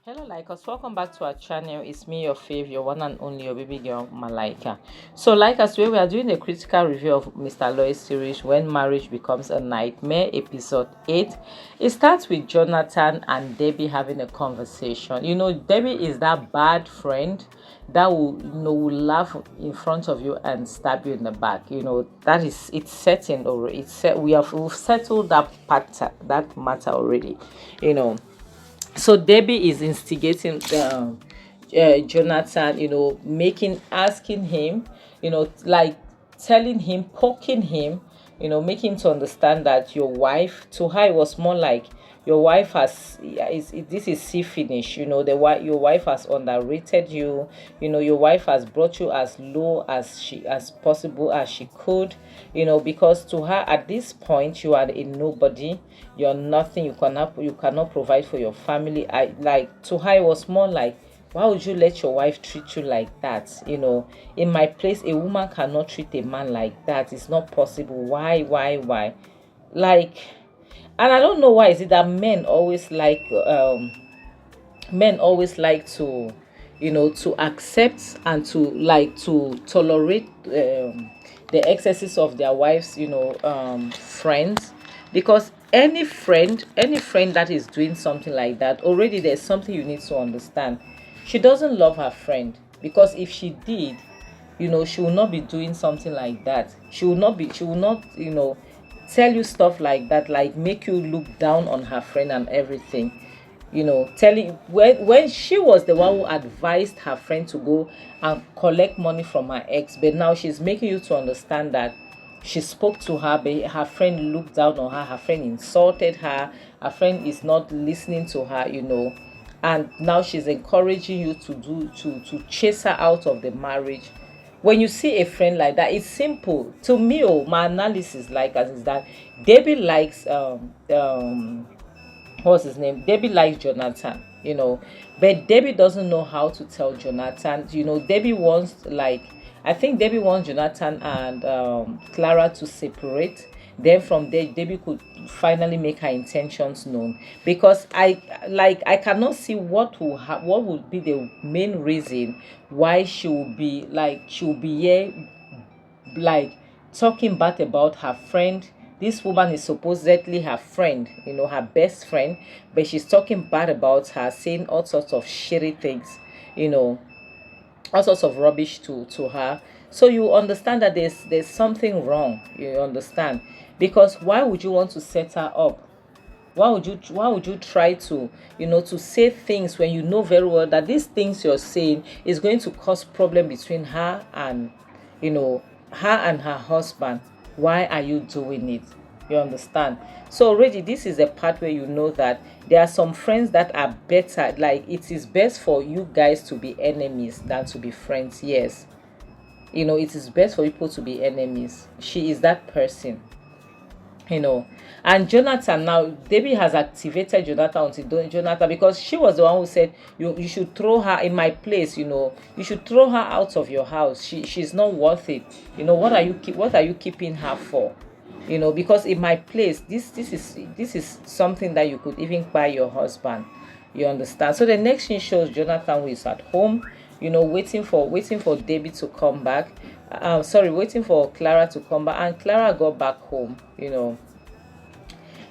Hello, Likers. Welcome back to our channel. It's me, your fave, your one and only, your baby girl, Malaika. So, Likers, today we are doing a critical review of Mr. Aloy's series, When Marriage Becomes a Nightmare, episode 8. It starts with Jonathan and Debbie having a conversation. You know, Debbie is that bad friend that will laugh in front of you and stab you in the back. You know, that is, it's setting already. We've settled that matter already. You know, so Debbie is instigating Jonathan, asking him, like telling him, poking him, making him to understand that your wife, to her, it was more like your wife has, this is see finish, your wife has underrated you, your wife has brought you as low as possible as she could, because to her at this point you are a nobody, you're nothing, you cannot provide for your family. I like, to her it was more like, why would you let your wife treat you like that? In my place, a woman cannot treat a man like that. It's not possible. Why? Like, and I don't know why is it that men always like to, to accept and to like to tolerate the excesses of their wives, friends, because any friend that is doing something like that, already there's something you need to understand. She doesn't love her friend, because if she did, she will not be doing something like that. She will not tell you stuff like that, like make you look down on her friend and everything. Telling when she was the one who advised her friend to go and collect money from her ex, but now she's making you to understand that she spoke to her, but her friend looked down on her, her friend insulted her friend is not listening to her, and now she's encouraging you to chase her out of the marriage. When you see a friend like that, it's simple to me. Oh, my analysis like as is that Debbie likes what's his name? Debbie likes Jonathan, but Debbie doesn't know how to tell Jonathan. Debbie wants, like, I think Debbie wants Jonathan and Clara to separate. Then from there, Debbie could finally make her intentions known. Because I cannot see what would be the main reason why she will be here, like, talking bad about her friend. This woman is supposedly her friend, her best friend, but she's talking bad about her, saying all sorts of shitty things, you know all sorts of rubbish to her. So you understand that there's something wrong, you understand, because why would you want to set her up? Why would you try to, to say things when you know very well that these things you're saying is going to cause problem between you know her and her husband? Why are you doing it? You understand? So already this is a part where you know that there are some friends that are better, like it is best for you guys to be enemies than to be friends. Yes, it is best for people to be enemies. She is that person, you know and Jonathan, now Debbie has activated Jonathan until Jonathan, because she was the one who said you should throw her, in my place, you should throw her out of your house. She's not worth it. What are you keeping her for? Because in my place, this is something that you could even buy your husband. You understand? So the next thing shows Jonathan, who is at home, waiting for Debbie to come back. Sorry, waiting for Clara to come back, and Clara got back home.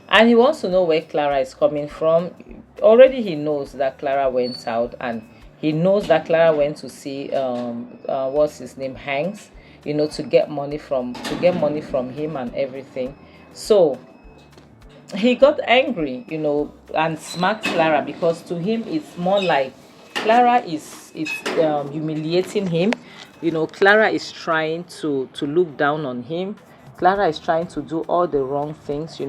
And he wants to know where Clara is coming from. Already he knows that Clara went out, and he knows that Clara went to see what's his name, Hanks, to get money from him and everything. So he got angry, and smacked Clara, because to him it's more like Clara is humiliating him. Clara is trying to look down on him. Clara is trying to do all the wrong things,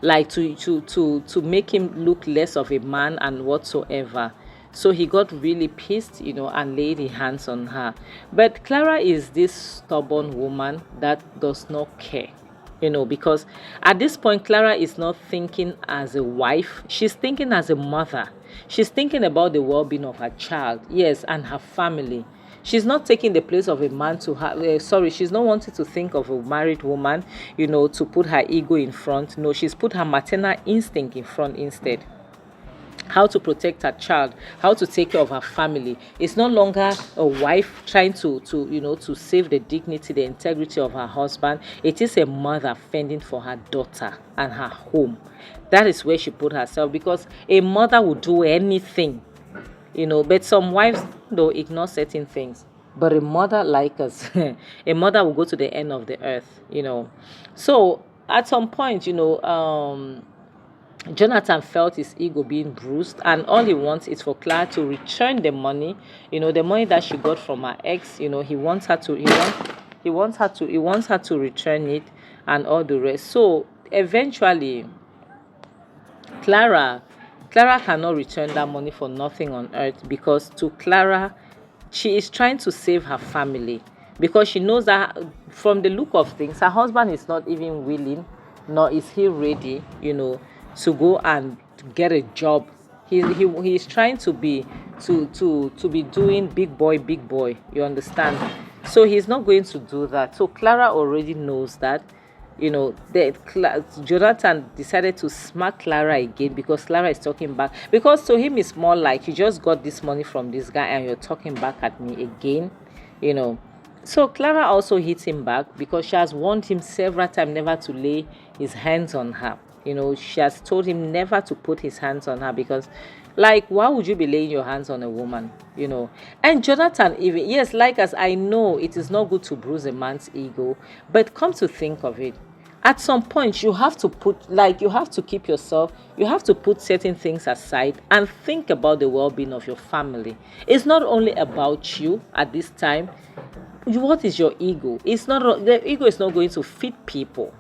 like to make him look less of a man and whatsoever. So he got really pissed, and laid his hands on her. But Clara is this stubborn woman that does not care, because at this point Clara is not thinking as a wife, she's thinking as a mother. She's thinking about the well-being of her child, yes, and her family. She's not taking the place of a man to have, sorry, she's not wanting to think of a married woman, to put her ego in front. No, she's put her maternal instinct in front instead. How to protect her child, how to take care of her family. It's no longer a wife trying to save the dignity, the integrity of her husband. It is a mother fending for her daughter and her home. That is where she put herself, because a mother would do anything, but some wives don't ignore certain things. But a mother like us, a mother will go to the end of the earth. So at some point, Jonathan felt his ego being bruised, and all he wants is for Clara to return the money, the money that she got from her ex. He wants her to, he wants her to return it, and all the rest. So eventually, Clara cannot return that money for nothing on earth, because to Clara, she is trying to save her family, because she knows that from the look of things, her husband is not even willing, nor is he ready, to go and get a job. He's trying to be doing big boy, you understand? So he's not going to do that. So Clara already knows that, Jonathan decided to smack Clara again, because Clara is talking back, because to him it's more like, you just got this money from this guy and you're talking back at me again. So Clara also hits him back, because she has warned him several times never to lay his hands on her. She has told him never to put his hands on her, because, like, why would you be laying your hands on a woman? And Jonathan, even, yes, like, as I know it is not good to bruise a man's ego, but come to think of it, at some point you have to keep yourself, you have to put certain things aside and think about the well-being of your family. It's not only about you at this time. What is your ego? The ego is not going to feed people.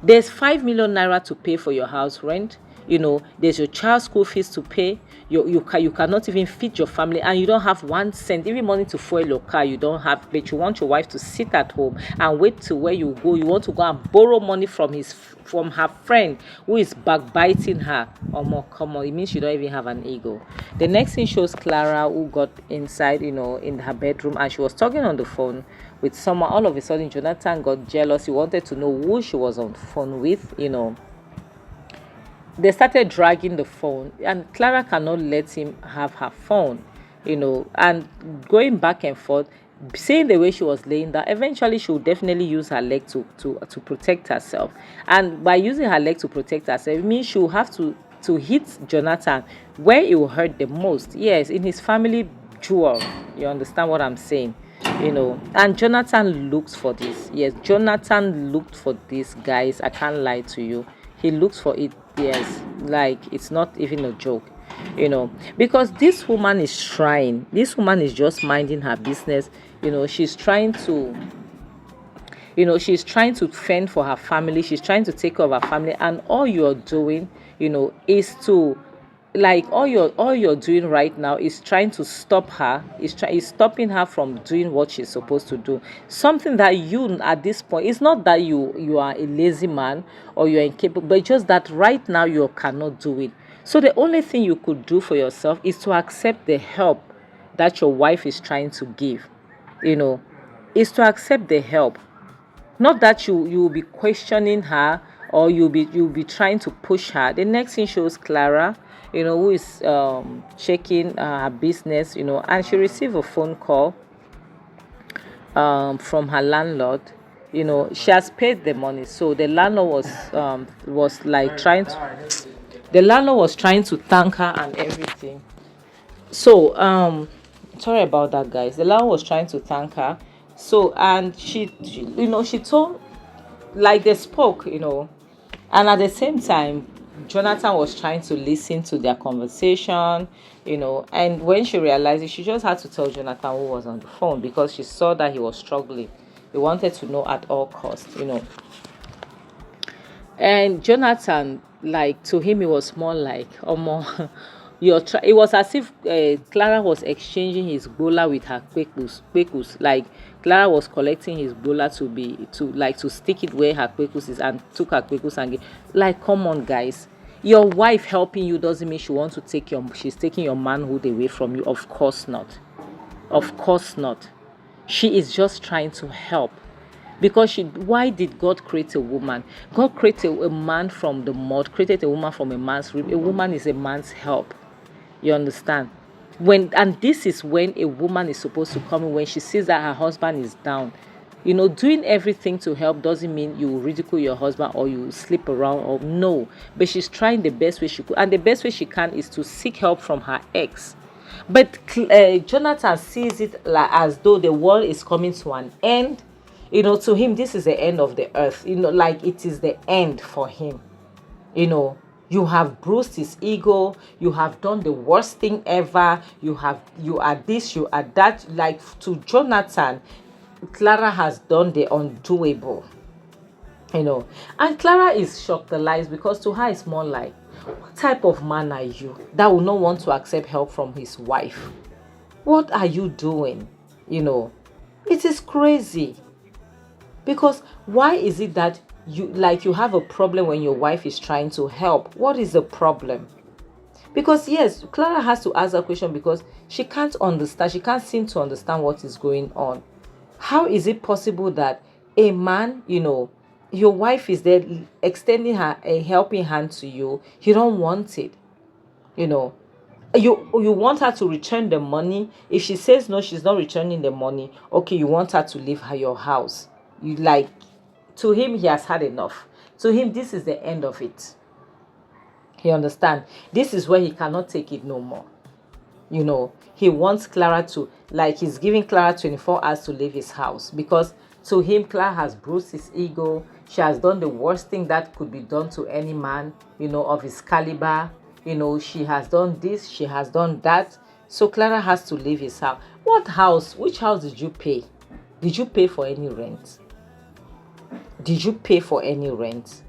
There's 5 million naira to pay for your house rent. There's your child's school fees to pay. You cannot even feed your family, and you don't have 1 cent, even money to fuel your car. You don't have, but you want your wife to sit at home and wait till where you go. You want to go and borrow money from her friend who is backbiting her. More come on, it means you don't even have an ego. The next thing shows Clara, who got inside, in her bedroom, and she was talking on the phone with someone. All of a sudden, Jonathan got jealous. He wanted to know who she was on the phone with. They started dragging the phone, and Clara cannot let him have her phone, and going back and forth, seeing the way she was laying down. Eventually she will definitely use her leg to protect herself, and by using her leg to protect herself, it means she will have to hit Jonathan where it will hurt the most. Yes, in his family jewel. You understand what I'm saying? And Jonathan looks for this. Yes, Jonathan looked for this, guys. I can't lie to you. He looks for it. Yes, like, it's not even a joke, because this woman is trying. This woman is just minding her business. She's trying to fend for her family. She's trying to take care of her family, and all you're doing, is to, like, all you're doing right now is trying to stop her, is stopping her from doing what she's supposed to do. Something that you, at this point, it's not that you are a lazy man or you're incapable, but just that right now you cannot do it. So the only thing you could do for yourself is to accept the help that your wife is trying to give. Is to accept the help. Not that you will be questioning her, or you'll be trying to push her. The next thing shows Clara, who is checking her business, and she received a phone call from her landlord. She has paid the money, so the landlord was like trying to thank her and everything. So sorry about that, guys. The landlord was trying to thank her. So, and she told, like, they spoke, and at the same time, Jonathan was trying to listen to their conversation, and when she realized it, she just had to tell Jonathan who was on the phone, because she saw that he was struggling. He wanted to know at all costs, And Jonathan, like, to him, it was more like, more. It was as if Clara was exchanging his bola with her kwekus. Like, Clara was collecting his bola to stick it where her kwekus is, and took her kwekus and like, come on, guys. Your wife helping you doesn't mean she's taking your manhood away from you. Of course not. Of course not. She is just trying to help. Because why did God create a woman? God created a man from the mud, created a woman from a man's rib. A woman is a man's help. You understand? And this is when a woman is supposed to come in, when she sees that her husband is down. Doing everything to help doesn't mean you ridicule your husband or you sleep around, or no. But she's trying the best way she could. And the best way she can is to seek help from her ex. But Jonathan sees it like as though the world is coming to an end. To him, this is the end of the earth. Like it is the end for him. You have bruised his ego. You have done the worst thing ever. You are this, you are that. Like, to Jonathan, Clara has done the undoable. And Clara is shocked alive, because to her it's more like, what type of man are you that will not want to accept help from his wife? What are you doing? It is crazy. Because why is it that you have a problem when your wife is trying to help? What is the problem? Because yes, Clara has to ask that question, because she can't understand. She can't seem to understand what is going on. How is it possible that a man, your wife is there extending her a helping hand to you? You don't want it. You want her to return the money. If she says no, she's not returning the money. Okay, you want her to leave your house. To him, he has had enough. To him, this is the end of it. You understand? This is where he cannot take it no more. He wants Clara to, he's giving Clara 24 hours to leave his house, because to him, Clara has bruised his ego. She has done the worst thing that could be done to any man, of his caliber. She has done this, she has done that. So Clara has to leave his house. What house? Which house did you pay? Did you pay for any rent? Did you pay for any rent?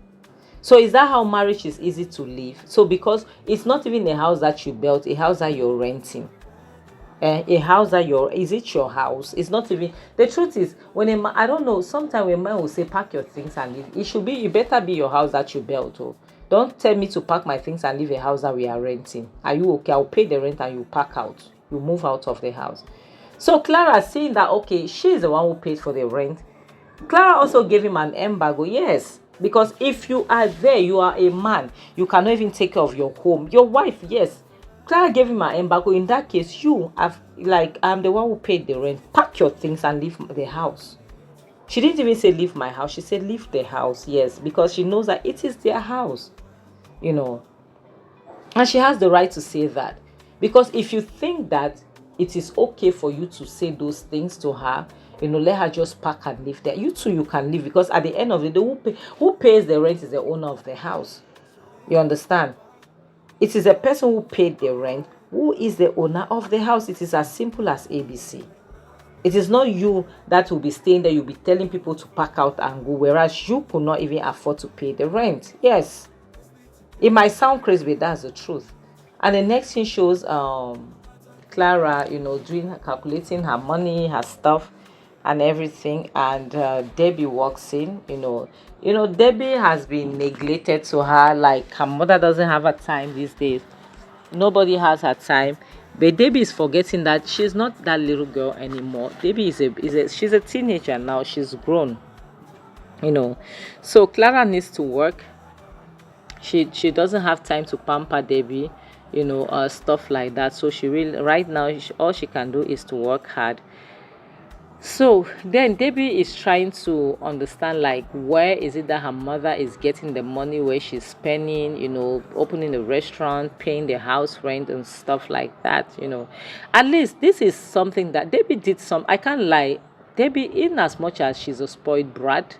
So is that how marriage is easy to leave? So because it's not even a house that you built, a house that you're renting. A house that is it your house? It's not even. The truth is, when a man, I don't know, sometimes a man will say, pack your things and leave. It better be your house that you built. Oh. Don't tell me to pack my things and leave a house that we are renting. Are you okay? I'll pay the rent and you pack out. You move out of the house. So Clara, seeing that, okay, she's the one who paid for the rent. Clara also gave him an embargo. Yes. Because if you are there, you are a man. You cannot even take care of your home. Your wife, yes. Clara gave him an embargo. In that case, I'm the one who paid the rent. Pack your things and leave the house. She didn't even say leave my house. She said leave the house. Yes, because she knows that it is their house. And she has the right to say that. Because if you think that it is okay for you to say those things to her, let her just pack and leave there. You too, you can leave, because at the end of the day, who pays the rent is the owner of the house. You understand? It is the person who paid the rent who is the owner of the house. It is as simple as ABC. It is not you that will be staying there. You'll be telling people to pack out and go, whereas you could not even afford to pay the rent. Yes. It might sound crazy, but that's the truth. And the next thing shows Clara, calculating her money, her stuff, and everything. And Debbie walks in. Debbie has been neglected to her. Like, her mother doesn't have her time these days. Nobody has her time. But Debbie is forgetting that she's not that little girl anymore. Debbie she's a teenager now. She's grown. So Clara needs to work. She doesn't have time to pamper Debbie, stuff like that. So right now, all she can do is to work hard. So then Debbie is trying to understand, where is it that her mother is getting the money, where she's spending, opening a restaurant, paying the house rent and stuff like that. At least this is something that Debbie did. I can't lie, Debbie, in as much as she's a spoiled brat,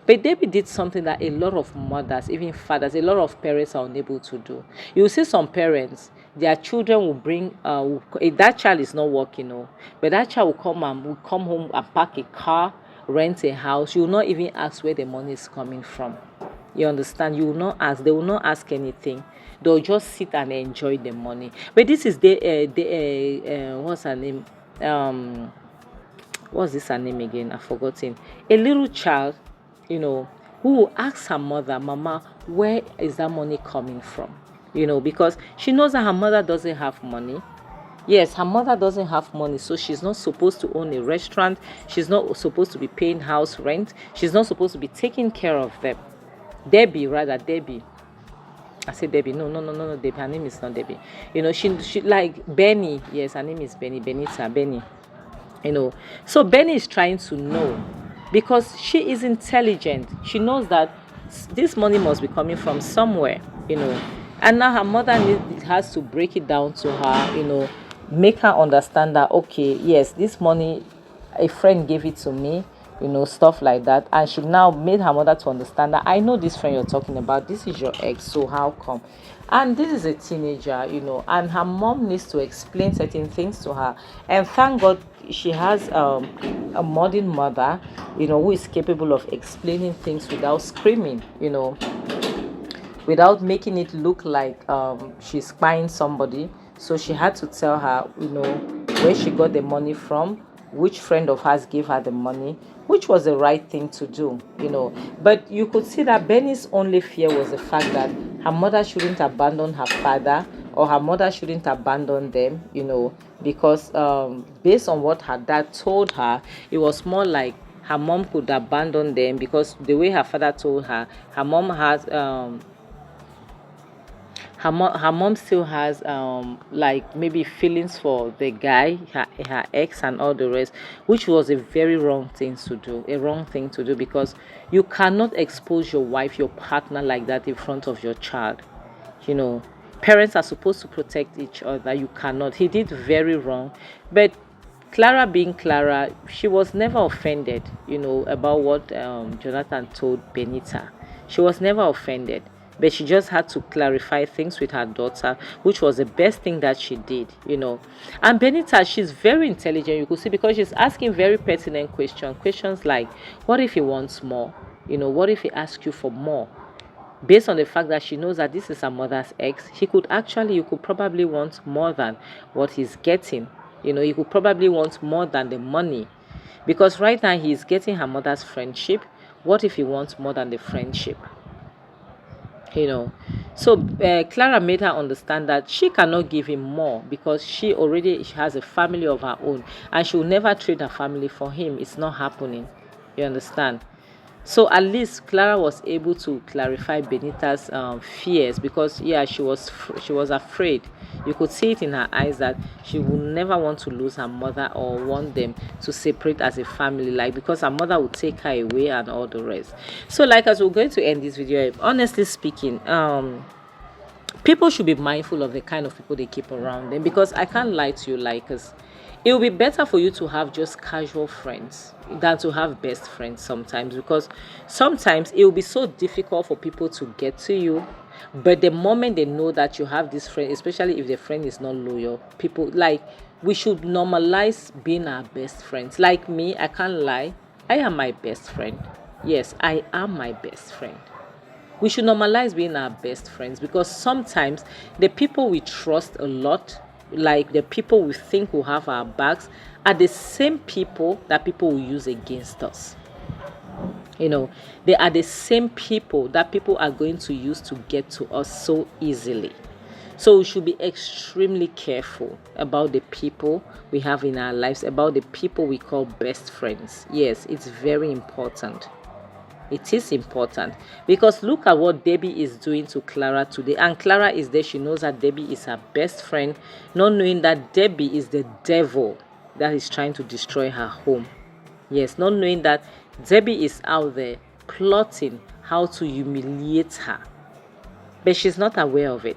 but Debbie did something that a lot of mothers, even fathers, a lot of parents are unable to do. You see some parents, their children will bring, that child is not working, but that child will come home and park a car, rent a house. You will not even ask where the money is coming from. You understand? You will not ask. They will not ask anything. They'll just sit and enjoy the money. But this is what's her name? What's this her name again? I've forgotten. A little child, who will ask her mother, Mama, where is that money coming from? Because she knows that her mother doesn't have money. Yes, her mother doesn't have money, so she's not supposed to own a restaurant. She's not supposed to be paying house rent. She's not supposed to be taking care of them. Debbie, rather, Debbie. I say Debbie. No, no, no, no, no, Debbie. Her name is not Debbie. She like Benny. Yes, her name is Benny. Benita, Benny. So Benny is trying to know, because she is intelligent. She knows that this money must be coming from somewhere. And now her mother has to break it down to her, make her understand that, okay, yes, this money, a friend gave it to me, stuff like that. And she now made her mother to understand that, I know this friend you're talking about, this is your ex, so how come? And this is a teenager, and her mom needs to explain certain things to her. And thank God she has a modern mother, who is capable of explaining things without screaming, without making it look like she's spying somebody. So she had to tell her, where she got the money from, which friend of hers gave her the money, which was the right thing to do. But you could see that Benny's only fear was the fact that her mother shouldn't abandon her father, or her mother shouldn't abandon them, because based on what her dad told her, it was more like her mom could abandon them, because the way her father told her, her mom has her mom still has like maybe feelings for the guy, her ex, and all the rest, which was a very wrong thing to do, because you cannot expose your wife, your partner, like that in front of your child. Parents are supposed to protect each other. You cannot. He did very wrong. But Clara, being Clara, she was never offended, about what Jonathan told Benita. She was never offended, but she just had to clarify things with her daughter, which was the best thing that she did. And Benita, she's very intelligent, you could see, because she's asking very pertinent questions like, what if he wants more? What if he asks you for more? Based on the fact that she knows that this is her mother's ex, you could probably want more than what he's getting. You could probably want more than the money, because right now he's getting her mother's friendship. What if he wants more than the friendship? So Clara made her understand that she cannot give him more, because she has a family of her own, and she will never trade her family for him. It's not happening. You understand? So at least Clara was able to clarify Benita's fears, because she was afraid. You could see it in her eyes that she would never want to lose her mother, or want them to separate as a family, like, because her mother would take her away and all the rest. So, like, as we're going to end this video, honestly speaking, people should be mindful of the kind of people they keep around them, because I can't lie to you, like, cause it will be better for you to have just casual friends than to have best friends sometimes, because sometimes it will be so difficult for people to get to you. But the moment they know that you have this friend, especially if the friend is not loyal, people, like, we should normalize being our best friends. Like me, I can't lie, I am my best friend. Yes, I am my best friend. We should normalize being our best friends, because sometimes the people we trust a lot, like the people we think will have our backs, are the same people that people will use against us. They are the same people that people are going to use to get to us so easily. So we should be extremely careful about the people we have in our lives, about the people we call best friends. Yes, it's very important. It is important, because look at what Debbie is doing to Clara today. And Clara is there. She knows that Debbie is her best friend, not knowing that Debbie is the devil that is trying to destroy her home. Yes, not knowing that Debbie is out there plotting how to humiliate her. But she's not aware of it.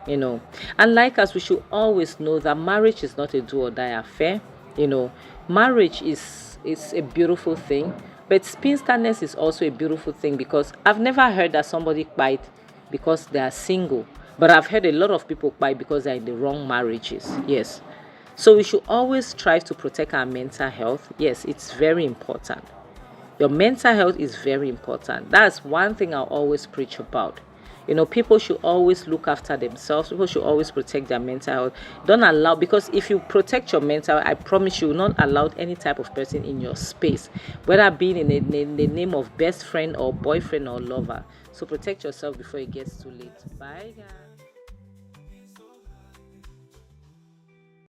And like us, we should always know that marriage is not a do or die affair. Marriage is a beautiful thing. But spinsterness is also a beautiful thing, because I've never heard that somebody fight because they are single. But I've heard a lot of people fight because they're in the wrong marriages. Yes. So we should always try to protect our mental health. Yes, it's very important. Your mental health is very important. That's one thing I'll always preach about. People should always look after themselves. People should always protect their mental health. Don't allow, because if you protect your mental, I promise you will not allow any type of person in your space, whether being in the name of best friend or boyfriend or lover. So protect yourself before it gets too late. Bye, guys.